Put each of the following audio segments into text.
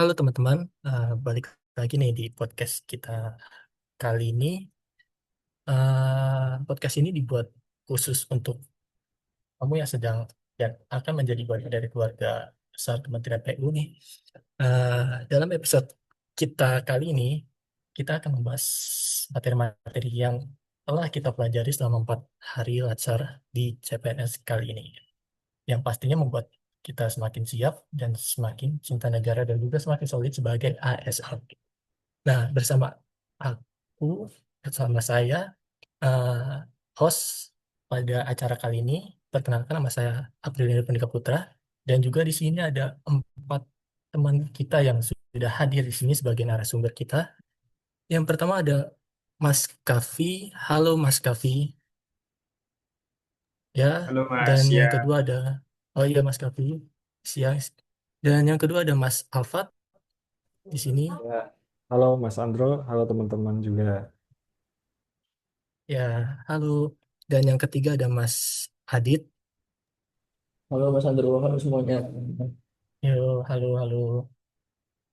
Halo teman-teman, balik lagi nih di podcast kita kali ini. Podcast ini dibuat khusus untuk kamu yang sedang dan akan menjadi bagian dari keluarga besar Kementerian PU nih. Dalam episode kita kali ini, kita akan membahas materi-materi yang telah kita pelajari selama 4 hari latsar di CPNS kali ini, yang pastinya membuat kita semakin siap dan semakin cinta negara dan juga semakin solid sebagai ASN. Nah, aku, bersama saya, eh, host pada acara kali ini. Perkenalkan, nama saya Apriliana Pendika Putra, dan juga di sini ada 4 teman kita yang sudah hadir di sini sebagai narasumber kita. Yang pertama ada Mas Kavi. Halo Mas Kavi, ya. Halo Dan Mas, yang ya. kedua ada, oh iya Mas Kavi, siang. Dan yang kedua ada Mas Alfat di sini, Ya, halo Mas Andro, halo teman-teman juga. ya. Halo. Dan yang ketiga ada Mas Adit. Halo Mas Andro, halo semuanya. Yo, halo, halo.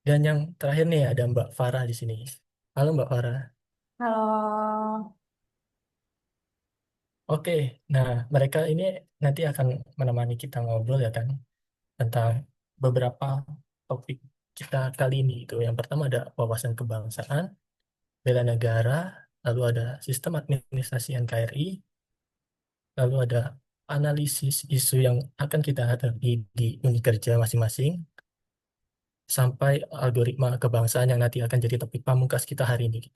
Dan yang terakhir nih ada Mbak Farah di sini. Halo Mbak Farah. Halo, Oke, nah mereka ini nanti akan menemani kita ngobrol ya kan tentang beberapa topik kita kali ini itu. Yang pertama ada wawasan kebangsaan, bela negara, lalu ada sistem administrasi NKRI, lalu ada analisis isu yang akan kita hadapi di unit kerja masing-masing, sampai algoritma kebangsaan yang nanti akan jadi topik pamungkas kita hari ini.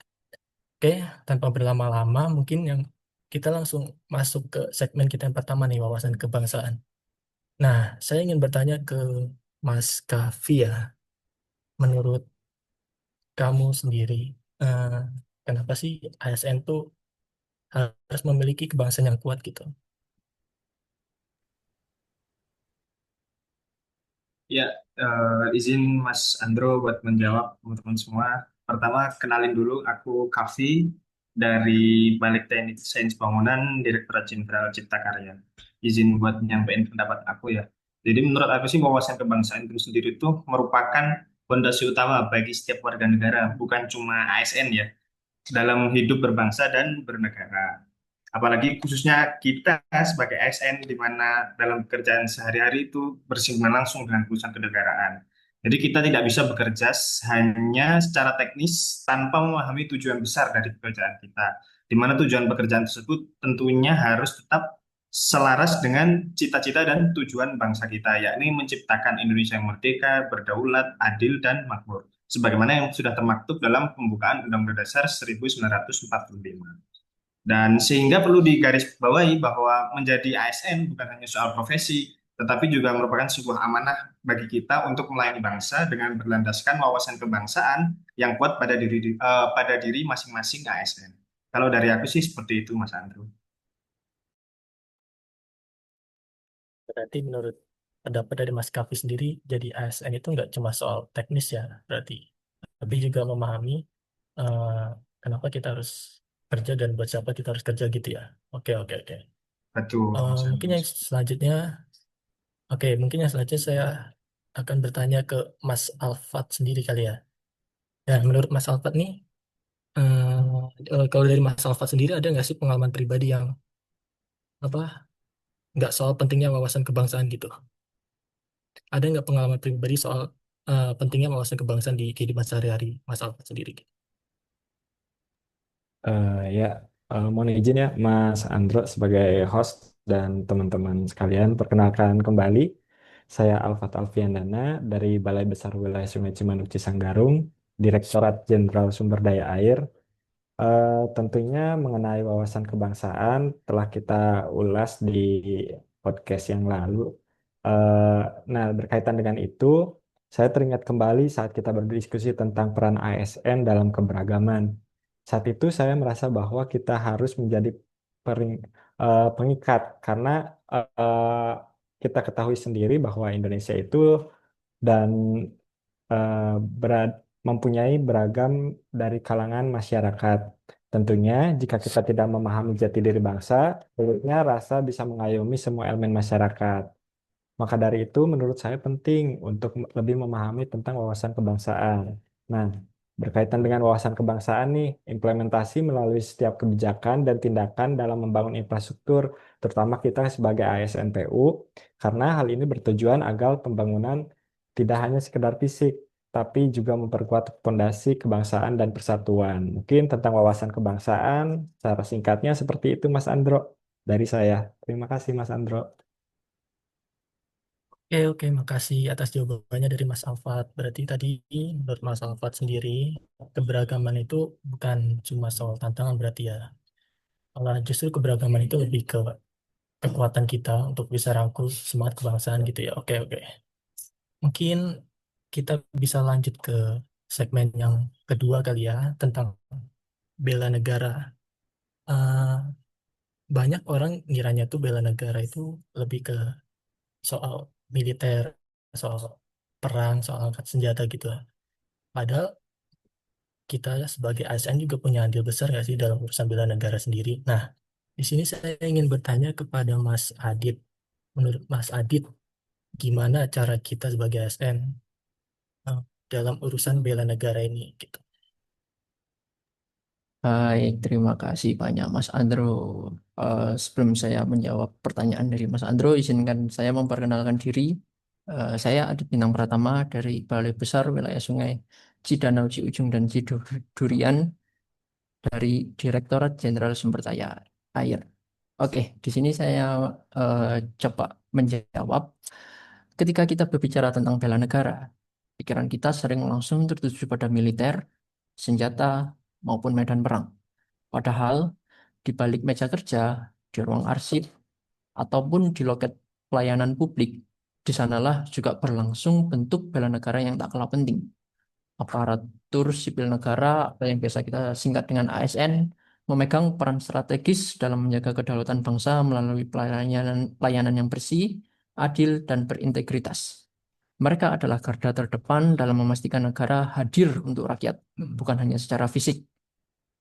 Oke, tanpa berlama-lama, mungkin yang kita langsung masuk ke segmen kita yang pertama nih, wawasan kebangsaan. Nah, saya ingin bertanya ke Mas Kavi ya, menurut kamu sendiri, eh, kenapa sih ASN tuh harus memiliki kebangsaan yang kuat gitu? Ya, izin Mas Andro buat menjawab teman-teman semua. Pertama, kenalin dulu, aku Kavi dari Balik Teknik Sains Bangunan, Direktorat Jenderal Cipta Karya. Izin buat menyampaikan pendapat aku ya. Jadi menurut aku sih wawasan kebangsaan itu sendiri itu merupakan fondasi utama bagi setiap warga negara, bukan cuma ASN ya, dalam hidup berbangsa dan bernegara. Apalagi khususnya kita sebagai ASN di mana dalam pekerjaan sehari-hari itu bersinggungan langsung dengan urusan kenegaraan. Jadi kita tidak bisa bekerja hanya secara teknis tanpa memahami tujuan besar dari pekerjaan kita. Di mana tujuan pekerjaan tersebut tentunya harus tetap selaras dengan cita-cita dan tujuan bangsa kita, yakni menciptakan Indonesia yang merdeka, berdaulat, adil, dan makmur. Sebagaimana yang sudah termaktub dalam pembukaan Undang-Undang Dasar 1945. Dan sehingga perlu digarisbawahi bahwa menjadi ASN bukan hanya soal profesi, tetapi juga merupakan sebuah amanah bagi kita untuk melayani bangsa dengan berlandaskan wawasan kebangsaan yang kuat pada diri masing-masing ASN. Kalau dari aku sih seperti itu, Mas Andrew. Berarti menurut pendapat dari Mas Kavi sendiri, jadi ASN itu nggak cuma soal teknis ya, berarti. Tapi juga memahami eh, kenapa kita harus kerja dan buat siapa kita harus kerja gitu ya. Oke, oke, oke. Betul, Mas Mungkin Andrew. yang selanjutnya, oke, mungkin yang selanjutnya saya akan bertanya ke Mas Alfat sendiri kali ya. Ya, menurut Mas Alfat nih, kalau dari Mas Alfat sendiri ada nggak sih pengalaman pribadi yang apa nggak soal pentingnya wawasan kebangsaan gitu? Ada nggak pengalaman pribadi soal pentingnya wawasan kebangsaan di kehidupan sehari-hari Mas Alfat sendiri? Ya, mohon izin ya Mas Andro sebagai host dan teman-teman sekalian. Perkenalkan kembali, saya Alfat Alfiandana dari Balai Besar Wilayah Sungai Cimanuk Cisanggarung, Direktorat Jenderal Sumber Daya Air. Tentunya mengenai wawasan kebangsaan telah kita ulas di podcast yang lalu. Eh, nah, berkaitan dengan itu, saya teringat kembali saat kita berdiskusi tentang peran ASN dalam keberagaman. Saat itu saya merasa bahwa kita harus menjadi pengikat karena eh, kita ketahui sendiri bahwa Indonesia itu dan eh, mempunyai beragam dari kalangan masyarakat. Tentunya, jika kita tidak memahami jati diri bangsa, sulitnya rasa bisa mengayomi semua elemen masyarakat. Maka dari itu, menurut saya penting untuk lebih memahami tentang wawasan kebangsaan. Nah, berkaitan dengan wawasan kebangsaan nih, implementasi melalui setiap kebijakan dan tindakan dalam membangun infrastruktur, terutama kita sebagai ASN PU, karena hal ini bertujuan agar pembangunan tidak hanya sekedar fisik, tapi juga memperkuat fondasi kebangsaan dan persatuan. Mungkin tentang wawasan kebangsaan, secara singkatnya seperti itu, Mas Andro, dari saya. Terima kasih, Mas Andro. Oke, oke, makasih atas jawabannya dari Mas Alfat. Berarti tadi menurut Mas Alfat sendiri, keberagaman itu bukan cuma soal tantangan berarti ya. Malah justru keberagaman itu lebih ke kekuatan kita untuk bisa rangkul semangat kebangsaan gitu ya. Oke, oke. Mungkin kita bisa lanjut ke segmen yang kedua kali ya, tentang bela negara. Eh, Banyak orang ngiranya tuh bela negara itu lebih ke soal militer, soal perang, soal angkat senjata gitu. Padahal kita sebagai ASN juga punya andil besar nggak sih dalam urusan bela negara sendiri. Nah, di sini saya ingin bertanya kepada Mas Adit. Menurut Mas Adit, gimana cara kita sebagai ASN eh, dalam urusan bela negara ini gitu? Baik, terima kasih banyak Mas Andro. Sebelum saya menjawab pertanyaan dari Mas Andro, izinkan saya memperkenalkan diri. Saya Adit Bintang Pratama dari Balai Besar Wilayah Sungai Cidanau, Ciujung, dan Cidurian dari Direktorat Jenderal Sumber Daya Air. Oke, di sini saya eh, coba menjawab. Ketika kita berbicara tentang bela negara, pikiran kita sering langsung tertuju pada militer, senjata, maupun medan perang. Padahal di balik meja kerja, di ruang arsip, ataupun di loket pelayanan publik, di sanalah juga berlangsung bentuk bela negara yang tak kalah penting. Aparatur sipil negara, atau yang biasa kita singkat dengan ASN, memegang peran strategis dalam menjaga kedaulatan bangsa melalui pelayanan yang bersih, adil, dan berintegritas. Mereka adalah garda terdepan dalam memastikan negara hadir untuk rakyat, bukan hanya secara fisik,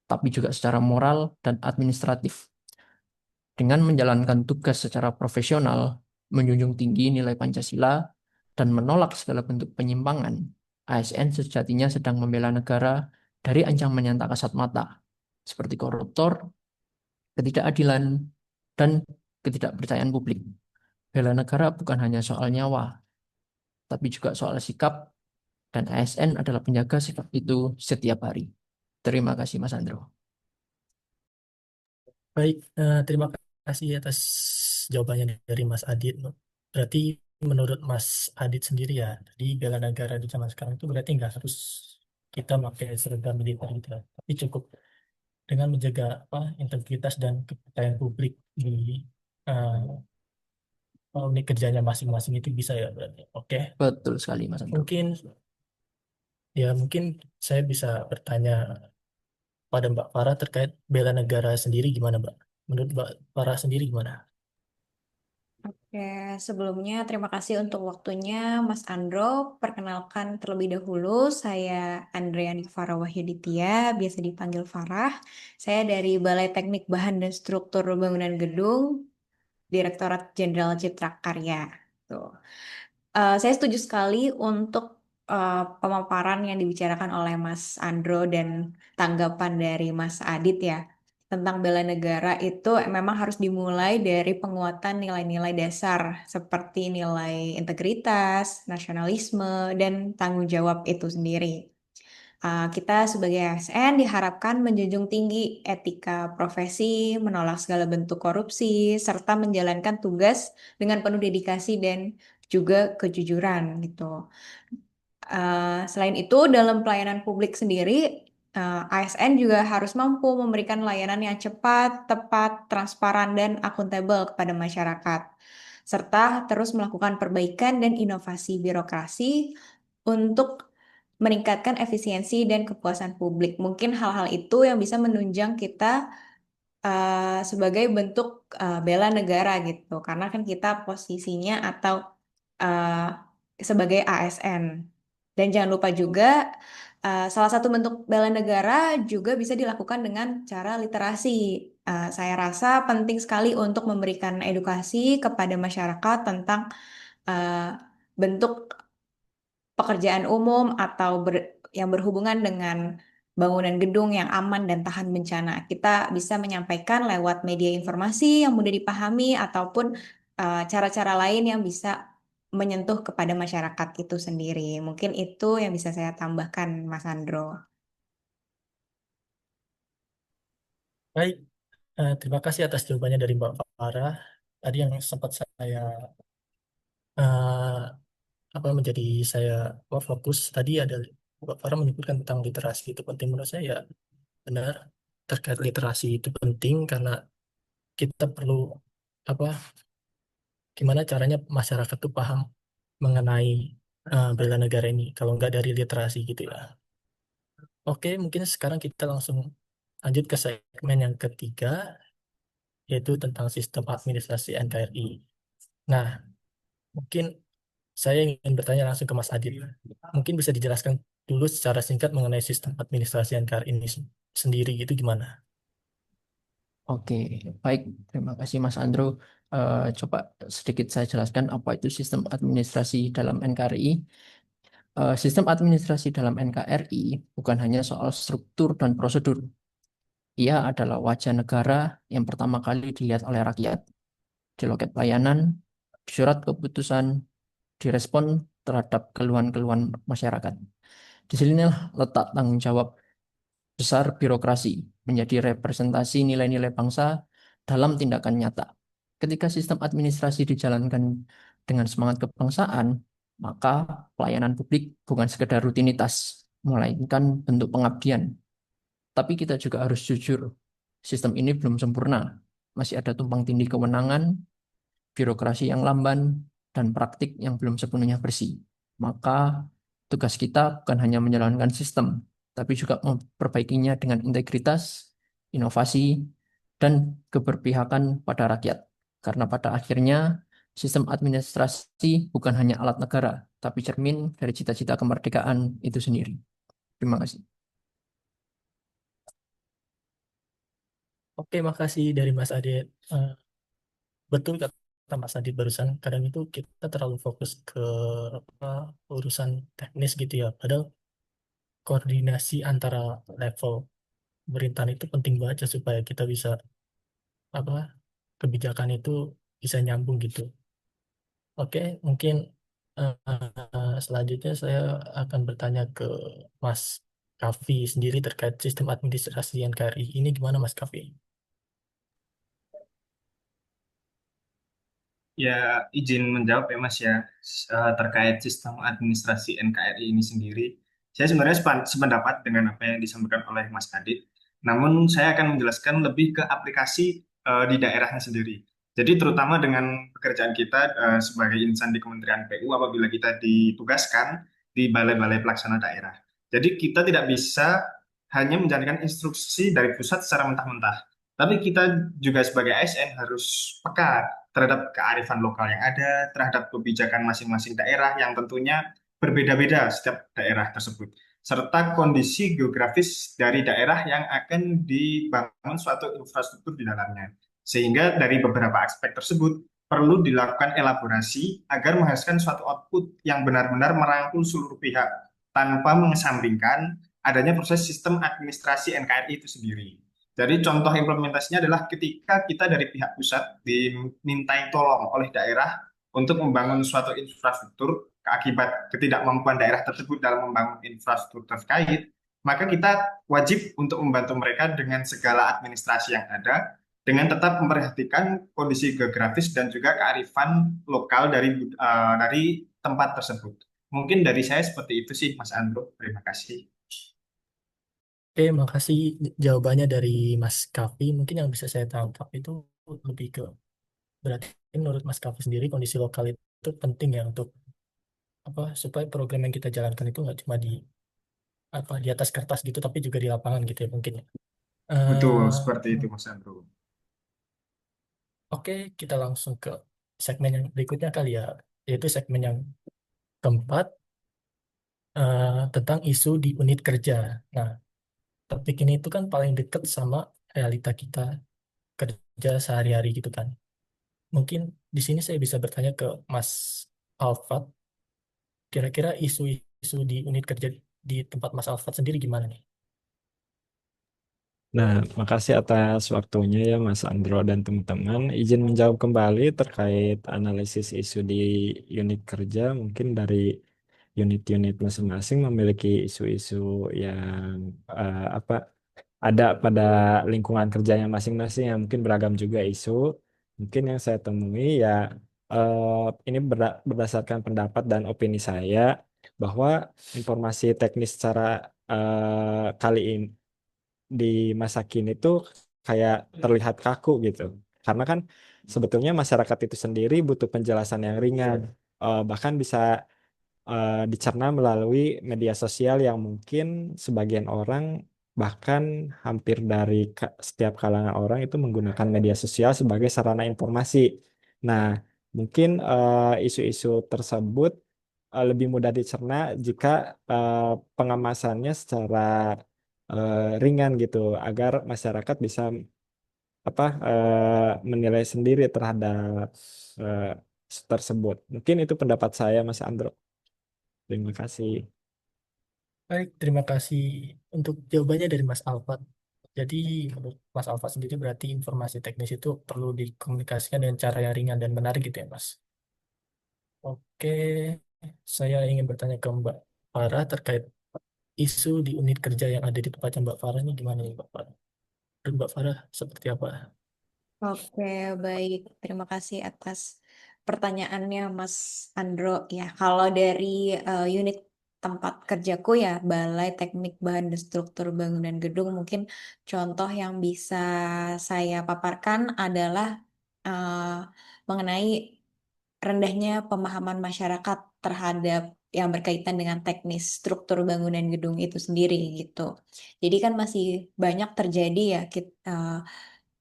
tapi juga secara moral dan administratif. Dengan menjalankan tugas secara profesional, menjunjung tinggi nilai Pancasila, dan menolak segala bentuk penyimpangan, ASN sejatinya sedang membela negara dari ancaman yang tak kasat mata, seperti koruptor, ketidakadilan, dan ketidakpercayaan publik. Bela negara bukan hanya soal nyawa, tapi juga soal sikap, dan ASN adalah penjaga sikap itu setiap hari. Terima kasih, Mas Andro. Baik, terima kasih atas jawabannya dari Mas Adit. Berarti menurut Mas Adit sendiri ya, di bela negara di zaman sekarang itu berarti nggak harus kita pakai seragam militer gitu ya. Tapi cukup dengan menjaga apa integritas dan kepercayaan publik di eh, unit kerjanya masing-masing itu bisa ya berarti. Oke, Betul sekali, Mas Andro. mungkin saya bisa bertanya pada Mbak Farah terkait bela negara sendiri gimana Mbak? Menurut Mbak Farah sendiri gimana? Oke, sebelumnya terima kasih untuk waktunya Mas Andro. Perkenalkan terlebih dahulu, saya Andreani Farah Wahyuditya, biasa dipanggil Farah. Saya dari Balai Teknik Bahan dan Struktur Bangunan Gedung, Direktorat Jenderal Cipta Karya. Tuh. Saya setuju sekali untuk pemaparan yang dibicarakan oleh Mas Andro dan tanggapan dari Mas Adit ya. Tentang bela negara itu memang harus dimulai dari penguatan nilai-nilai dasar seperti nilai integritas, nasionalisme, dan tanggung jawab itu sendiri. Kita sebagai ASN diharapkan menjunjung tinggi etika profesi, menolak segala bentuk korupsi, serta menjalankan tugas dengan penuh dedikasi dan juga kejujuran gitu. Selain itu, dalam pelayanan publik sendiri, ASN juga harus mampu memberikan layanan yang cepat, tepat, transparan, dan akuntabel kepada masyarakat, serta terus melakukan perbaikan dan inovasi birokrasi untuk meningkatkan efisiensi dan kepuasan publik. Mungkin hal-hal itu yang bisa menunjang kita sebagai bentuk bela negara gitu, karena kan kita posisinya atau sebagai ASN. Dan jangan lupa juga salah satu bentuk bela negara juga bisa dilakukan dengan cara literasi. Saya rasa penting sekali untuk memberikan edukasi kepada masyarakat tentang eh, bentuk pekerjaan umum atau yang berhubungan dengan bangunan gedung yang aman dan tahan bencana. Kita bisa menyampaikan lewat media informasi yang mudah dipahami ataupun cara-cara lain yang bisa menyentuh kepada masyarakat itu sendiri. Mungkin itu yang bisa saya tambahkan, Mas Andro. Baik, terima kasih atas jawabannya dari Mbak Farah. Tadi yang sempat saya eh, apa menjadi saya fokus tadi ada Mbak Farah menyebutkan tentang literasi itu penting menurut saya ya benar terkait literasi itu penting karena kita perlu apa gimana caranya masyarakat tuh paham mengenai bela negara ini kalau nggak dari literasi gitu ya. Oke, mungkin sekarang kita langsung lanjut ke segmen yang ketiga yaitu tentang sistem administrasi NKRI. Nah, mungkin saya ingin bertanya langsung ke Mas Adit. Mungkin bisa dijelaskan dulu secara singkat mengenai sistem administrasi NKRI ini sendiri itu gimana? Oke, baik. Terima kasih Mas Andro. Coba sedikit saya jelaskan apa itu sistem administrasi dalam NKRI. Sistem administrasi dalam NKRI bukan hanya soal struktur dan prosedur. Ia adalah wajah negara yang pertama kali dilihat oleh rakyat di loket pelayanan, di surat keputusan, direspon terhadap keluhan-keluhan masyarakat. Di sinilah letak tanggung jawab besar birokrasi menjadi representasi nilai-nilai bangsa dalam tindakan nyata. Ketika sistem administrasi dijalankan dengan semangat kebangsaan, maka pelayanan publik bukan sekedar rutinitas, melainkan bentuk pengabdian. Tapi kita juga harus jujur, sistem ini belum sempurna. Masih ada tumpang tindih kewenangan, birokrasi yang lamban, dan praktik yang belum sepenuhnya bersih. Maka tugas kita bukan hanya menjalankan sistem, tapi juga memperbaikinya dengan integritas, inovasi, dan keberpihakan pada rakyat. Karena pada akhirnya sistem administrasi bukan hanya alat negara, tapi cermin dari cita-cita kemerdekaan itu sendiri. Terima kasih. Oke, makasih dari Mas Adit. Eh, betul kata Mas Adit barusan, kadang itu kita terlalu fokus ke apa, urusan teknis gitu ya. Padahal koordinasi antara level pemerintahan itu penting banget ya, supaya kita bisa apa kebijakan itu bisa nyambung gitu. Oke, mungkin selanjutnya saya akan bertanya ke Mas Kavi sendiri terkait sistem administrasi NKRI. Ini gimana Mas Kavi? Ya, izin menjawab ya Mas ya, terkait sistem administrasi NKRI ini sendiri. Saya sebenarnya sependapat dengan apa yang disampaikan oleh Mas Adit. Namun saya akan menjelaskan lebih ke aplikasi di daerahnya sendiri. Jadi terutama dengan pekerjaan kita sebagai insan di Kementerian PU apabila kita ditugaskan di balai-balai pelaksana daerah. Jadi kita tidak bisa hanya menjalankan instruksi dari pusat secara mentah-mentah. Tapi kita juga sebagai ASN harus peka terhadap kearifan lokal yang ada, terhadap kebijakan masing-masing daerah yang tentunya berbeda-beda setiap daerah tersebut, serta kondisi geografis dari daerah yang akan dibangun suatu infrastruktur di dalamnya. Sehingga dari beberapa aspek tersebut perlu dilakukan elaborasi agar menghasilkan suatu output yang benar-benar merangkul seluruh pihak tanpa mengesampingkan adanya proses sistem administrasi NKRI itu sendiri. Jadi contoh implementasinya adalah ketika kita dari pihak pusat dimintai tolong oleh daerah untuk membangun suatu infrastruktur akibat ketidakmampuan daerah tersebut dalam membangun infrastruktur terkait, maka kita wajib untuk membantu mereka dengan segala administrasi yang ada, dengan tetap memperhatikan kondisi geografis dan juga kearifan lokal dari tempat tersebut. Mungkin dari saya seperti itu sih, Mas Andro. Terima kasih. Oke, makasih jawabannya dari Mas Kavi. Mungkin yang bisa saya tangkap itu lebih ke berarti menurut Mas Kavi sendiri kondisi lokal itu penting ya untuk apa supaya program yang kita jalankan itu nggak cuma di apa di atas kertas gitu tapi juga di lapangan gitu ya mungkin ya. Betul, Eh, seperti itu, Mas Andro. oke, kita langsung ke segmen yang berikutnya kali ya, yaitu segmen yang keempat tentang isu di unit kerja. Nah, topik ini itu kan paling dekat sama realita kita kerja sehari-hari gitu kan. Mungkin di sini saya bisa bertanya ke Mas Alfat, kira-kira isu-isu di unit kerja di tempat Mas Alfat sendiri gimana nih? Nah, makasih atas waktunya ya Mas Andro dan teman-teman. Izin menjawab kembali terkait analisis isu di unit kerja. Mungkin dari unit-unit masing-masing memiliki isu-isu yang apa ada pada lingkungan kerjanya masing-masing yang mungkin beragam juga isu. Mungkin yang saya temui ya ini berdasarkan pendapat dan opini saya bahwa informasi teknis secara kali ini di masa kini tuh kayak terlihat kaku gitu. Karena kan sebetulnya masyarakat itu sendiri butuh penjelasan yang ringan. Bahkan bisa dicerna melalui media sosial yang mungkin sebagian orang bahkan hampir dari setiap kalangan orang itu menggunakan media sosial sebagai sarana informasi. Nah, mungkin isu-isu tersebut lebih mudah dicerna jika eh, pengemasannya secara ringan gitu agar masyarakat bisa menilai sendiri terhadap eh, tersebut. Mungkin itu pendapat saya, Mas Andro. Terima kasih. Baik, terima kasih untuk jawabannya dari Mas Alfat. Jadi, menurut Mas Alfat sendiri berarti informasi teknis itu perlu dikomunikasikan dengan cara yang ringan dan menarik gitu ya, Mas. Oke, saya ingin bertanya ke Mbak Farah terkait isu di unit kerja yang ada di tempatnya Mbak Farah ini gimana nih Mbak Farah? Dan Mbak Farah seperti apa? Oke, baik. Terima kasih atas pertanyaannya, Mas Andro. Ya, kalau dari unit tempat kerjaku ya, Balai Teknik Bahan dan Struktur Bangunan Gedung, mungkin contoh yang bisa saya paparkan adalah eh, mengenai rendahnya pemahaman masyarakat terhadap yang berkaitan dengan teknis struktur bangunan gedung itu sendiri gitu. Jadi kan masih banyak terjadi ya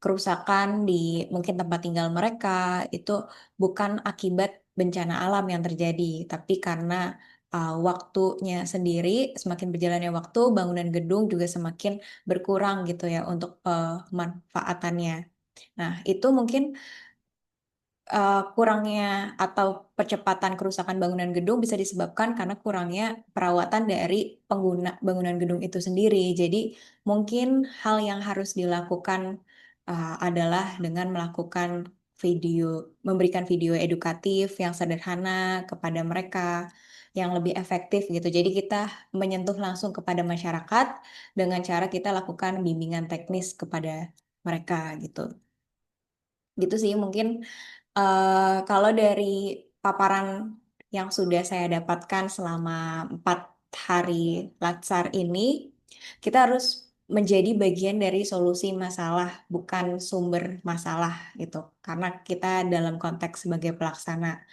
kerusakan di mungkin tempat tinggal mereka itu bukan akibat bencana alam yang terjadi, tapi karena waktunya sendiri, semakin berjalannya waktu, bangunan gedung juga semakin berkurang gitu ya untuk pemanfaatannya. Nah, itu mungkin kurangnya atau percepatan kerusakan bangunan gedung bisa disebabkan karena kurangnya perawatan dari pengguna bangunan gedung itu sendiri. Jadi mungkin hal yang harus dilakukan adalah dengan melakukan video, memberikan video edukatif yang sederhana kepada mereka, yang lebih efektif gitu. Jadi kita menyentuh langsung kepada masyarakat dengan cara kita lakukan bimbingan teknis kepada mereka gitu. Gitu sih mungkin kalau dari paparan yang sudah saya dapatkan selama 4 hari Latsar ini, kita harus menjadi bagian dari solusi masalah, bukan sumber masalah gitu. Karena kita dalam konteks sebagai pelaksana.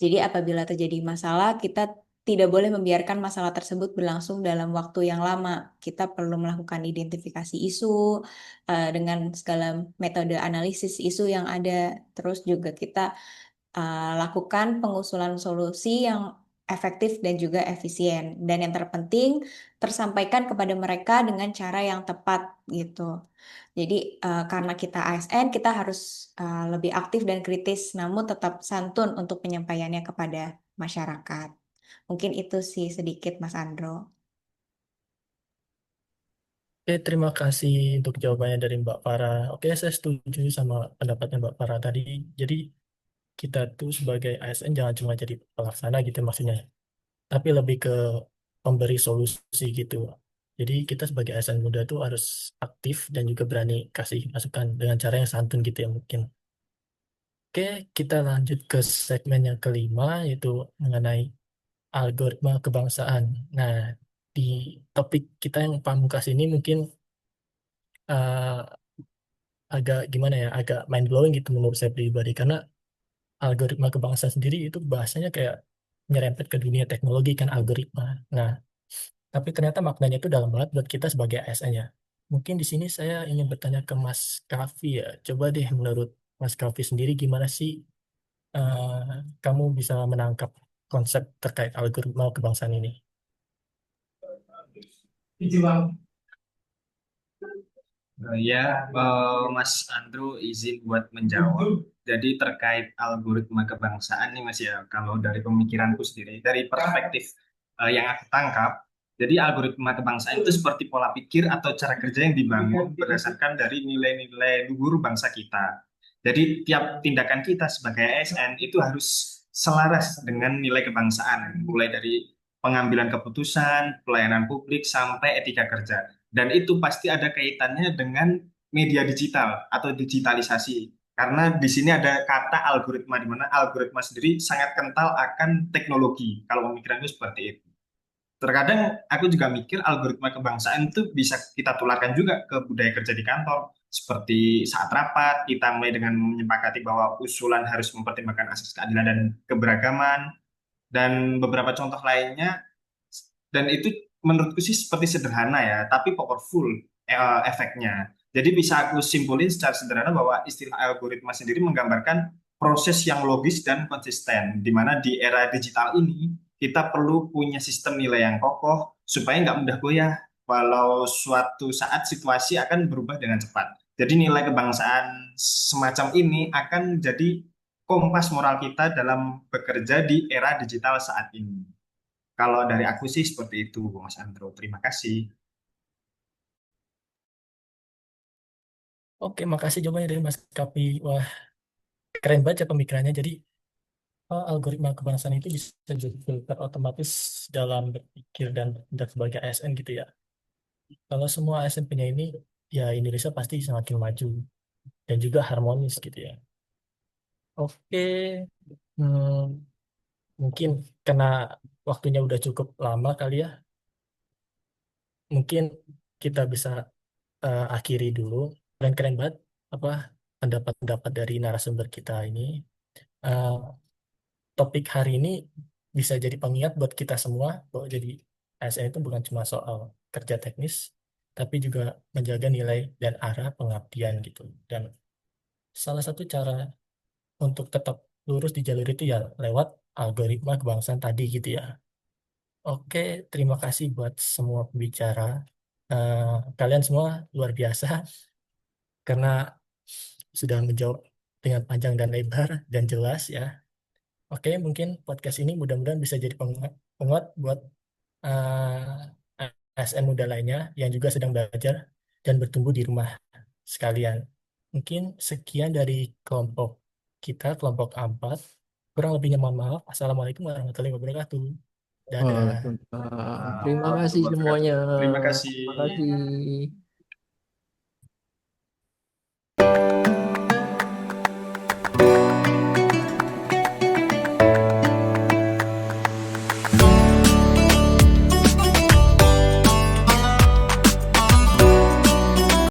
Jadi apabila terjadi masalah, kita tidak boleh membiarkan masalah tersebut berlangsung dalam waktu yang lama. Kita perlu melakukan identifikasi isu dengan segala metode analisis isu yang ada. Terus juga kita lakukan pengusulan solusi yang efektif dan juga efisien. Dan yang terpenting, tersampaikan kepada mereka dengan cara yang tepat gitu. Jadi karena kita ASN, kita harus lebih aktif dan kritis, namun tetap santun untuk penyampaiannya kepada masyarakat. Mungkin itu sih sedikit, Mas Andro. Oke, terima kasih untuk jawabannya dari Mbak Farah. Oke, saya setuju sama pendapatnya Mbak Farah tadi. Jadi kita tuh sebagai ASN jangan cuma jadi pelaksana gitu maksudnya, tapi lebih ke pemberi solusi gitu. Jadi kita sebagai ASN muda tuh harus aktif dan juga berani kasih masukan dengan cara yang santun gitu ya mungkin. Oke, kita lanjut ke segmen yang kelima yaitu mengenai algoritma kebangsaan. Nah, di topik kita yang pamungkas ini mungkin eh, agak gimana ya, agak mind blowing gitu menurut saya pribadi karena algoritma kebangsaan sendiri itu bahasanya kayak nyerempet ke dunia teknologi kan algoritma. Nah, tapi ternyata maknanya itu dalam banget buat kita sebagai ASN ya. Mungkin di sini saya ingin bertanya ke Mas Kavi ya. Coba deh menurut Mas Kavi sendiri gimana sih eh, kamu bisa menangkap konsep terkait algoritma kebangsaan ini? Mas Andrew izin buat menjawab. Jadi terkait algoritma kebangsaan nih Mas ya, kalau dari pemikiranku sendiri, dari perspektif yang aku tangkap, jadi algoritma kebangsaan itu seperti pola pikir atau cara kerja yang dibangun berdasarkan dari nilai-nilai luhur bangsa kita. Jadi tiap tindakan kita sebagai ASN itu harus selaras dengan nilai kebangsaan, mulai dari pengambilan keputusan, pelayanan publik, sampai etika kerja. Dan itu pasti ada kaitannya dengan media digital atau digitalisasi. Karena di sini ada kata algoritma, di mana algoritma sendiri sangat kental akan teknologi. Kalau pemikiranku seperti itu. Terkadang aku juga mikir algoritma kebangsaan itu bisa kita tularkan juga ke budaya kerja di kantor. Seperti saat rapat, kita mulai dengan menyepakati bahwa usulan harus mempertimbangkan asas keadilan dan keberagaman, dan beberapa contoh lainnya. Dan itu menurutku sih seperti sederhana ya, tapi powerful efeknya. Jadi bisa aku simpulin secara sederhana bahwa istilah algoritma sendiri menggambarkan proses yang logis dan konsisten, di mana di era digital ini kita perlu punya sistem nilai yang kokoh supaya nggak mudah goyah walau suatu saat situasi akan berubah dengan cepat. Jadi nilai kebangsaan semacam ini akan jadi kompas moral kita dalam bekerja di era digital saat ini. Kalau dari aku sih seperti itu, Mas Andro. Terima kasih. Oke, makasih jawabannya dari Mas Kapi. Wah, keren banget ya pemikirannya. Jadi, algoritma kebangsaan itu bisa jadi filter otomatis dalam berpikir dan sebagai ASN gitu ya. Kalau semua ASN punya ini, ya Indonesia pasti semakin maju dan juga harmonis gitu ya. Oke, hmm, mungkin karena waktunya udah cukup lama kali ya, mungkin kita bisa akhiri dulu. Keren-keren banget apa pendapat-pendapat dari narasumber kita ini. Eh, Topik hari ini bisa jadi pengingat buat kita semua bahwa jadi ASN itu bukan cuma soal kerja teknis, tapi juga menjaga nilai dan arah pengabdian gitu. Dan salah satu cara untuk tetap lurus di jalur itu ya lewat algoritma kebangsaan tadi gitu ya. Oke, terima kasih buat semua pembicara. Eh, Kalian semua luar biasa karena sudah menjawab dengan panjang dan lebar dan jelas ya. Oke, mungkin podcast ini mudah-mudahan bisa jadi penguat buat ASN muda lainnya yang juga sedang belajar dan bertumbuh di rumah sekalian. Mungkin sekian dari kelompok kita, kelompok 4. Kurang lebihnya mohon maaf. Assalamualaikum warahmatullahi wabarakatuh. Dadah. Waalaikumsalam. Terima kasih Warahmatullahi wabarakatuh. semuanya. Terima Terima kasih. kasih.